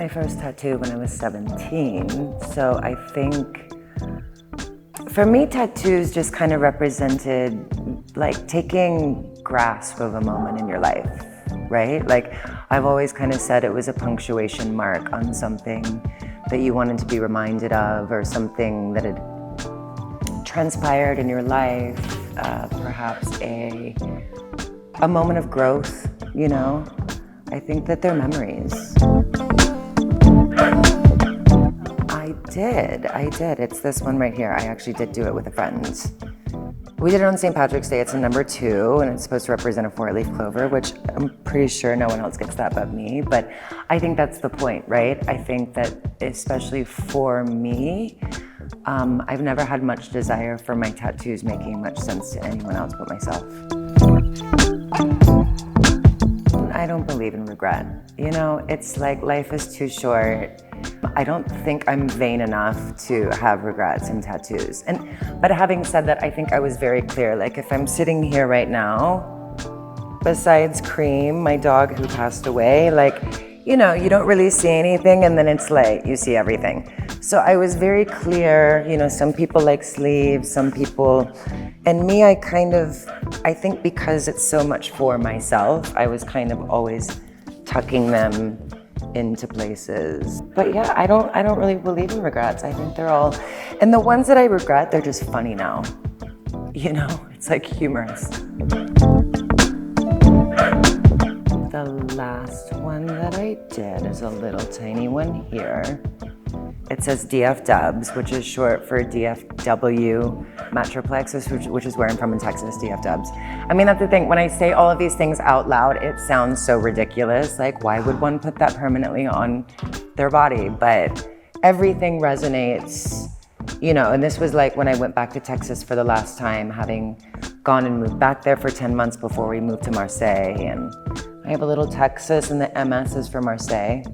my first tattoo when I was 17, so I think for me tattoos just kind of represented like taking grasp of a moment in your life, right? Like I've always kind of said it was a punctuation mark on something that you wanted to be reminded of, or something that had transpired in your life, perhaps a moment of growth, you know? I think that they're memories. I did. It's this one right here. I actually did do it with a friend. We did it on St. Patrick's Day. It's a number 2, and it's supposed to represent a 4-leaf clover, which I'm pretty sure no one else gets that but me. But I think that's the point, right? I think that especially for me, I've never had much desire for my tattoos making much sense to anyone else but myself. I don't believe in regret. You know, it's like life is too short. I don't think I'm vain enough to have regrets in tattoos. But having said that, I think I was very clear. Like if I'm sitting here right now, besides Cream, my dog who passed away, like, you know, you don't really see anything, and then it's like you see everything. So I was very clear, you know, some people like sleeves, some people, and me, I think because it's so much for myself, I was kind of always tucking them into places. But yeah, I don't really believe in regrets. I think they're all, and the ones that I regret, they're just funny now. You know, it's like humorous. The last one that I did is a little tiny one here. It says DF Dubs, which is short for DFW Metroplex, which is where I'm from in Texas, DF Dubs. I mean, that's the thing. When I say all of these things out loud, it sounds so ridiculous. Like, why would one put that permanently on their body? But everything resonates, you know, and this was like when I went back to Texas for the last time, having gone and moved back there for 10 months before we moved to Marseille. And I have a little Texas, and the MS is for Marseille.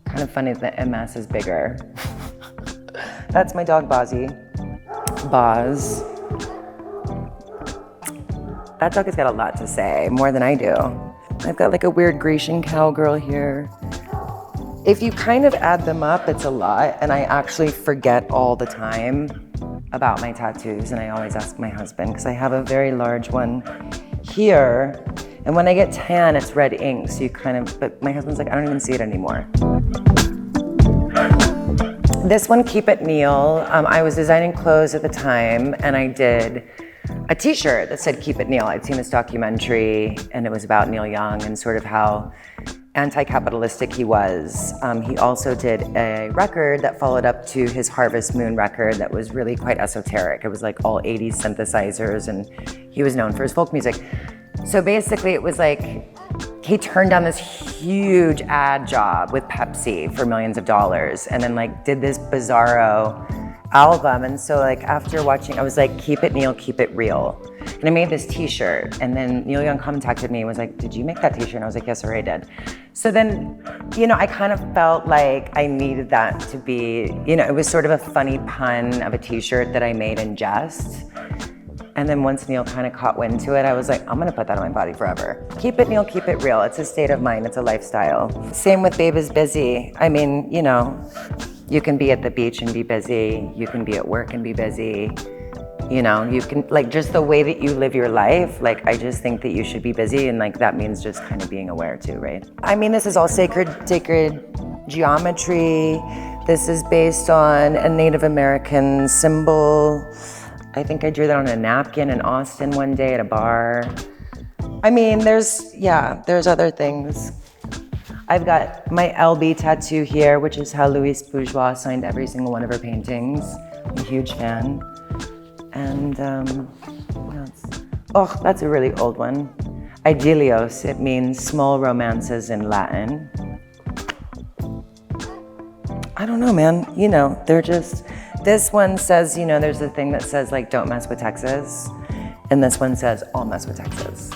Kind of funny that the MS is bigger. That's my dog, Boz. That dog has got a lot to say, more than I do. I've got like a weird Grecian cowgirl here. If you kind of add them up, it's a lot, and I actually forget all the time about my tattoos, and I always ask my husband, because I have a very large one here, and when I get tan, it's red ink, so you kind of, but my husband's like, I don't even see it anymore. This one, Keep It Neil. I was designing clothes at the time, and I did a t-shirt that said Keep It Neil. I'd seen this documentary, and it was about Neil Young and sort of how anti-capitalistic he was. He also did a record that followed up to his Harvest Moon record that was really quite esoteric. It was like all 80s synthesizers, and he was known for his folk music. So basically it was like, he turned down this huge ad job with Pepsi for millions of dollars, and then like did this bizarro album. And so like after watching, I was like, keep it Neil, keep it real. And I made this t-shirt, and then Neil Young contacted me and was like, did you make that t-shirt? And I was like, yes, sir, I did. So then, you know, I kind of felt like I needed that to be, you know, it was sort of a funny pun of a t-shirt that I made in jest. And then once Neil kind of caught wind to it, I was like, I'm gonna put that on my body forever. Keep it Neil, keep it real. It's a state of mind, it's a lifestyle. Same with Babe is Busy. I mean, you know, you can be at the beach and be busy. You can be at work and be busy. You know, you can, like, just the way that you live your life, like, I just think that you should be busy, and like, that means just kind of being aware too, right? I mean, this is all sacred geometry. This is based on a Native American symbol. I think I drew that on a napkin in Austin one day at a bar. I mean, there's other things. I've got my LB tattoo here, which is how Louise Bourgeois signed every single one of her paintings. I'm a huge fan. And what else? Oh, that's a really old one. Idilios, it means small romances in Latin. I don't know, man. You know, they're just, this one says, you know, there's a thing that says like, don't mess with Texas. And this one says, I'll mess with Texas.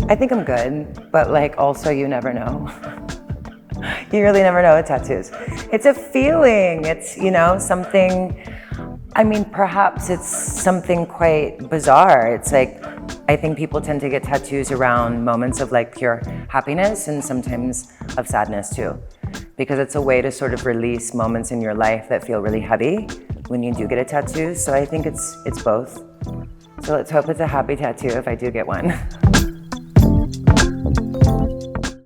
I think I'm good, but like also you never know. You really never know with tattoos. It's a feeling, it's, you know, something. I mean, perhaps it's something quite bizarre. It's like, I think people tend to get tattoos around moments of like pure happiness and sometimes of sadness too. Because it's a way to sort of release moments in your life that feel really heavy when you do get a tattoo. So I think it's both. So let's hope it's a happy tattoo if I do get one.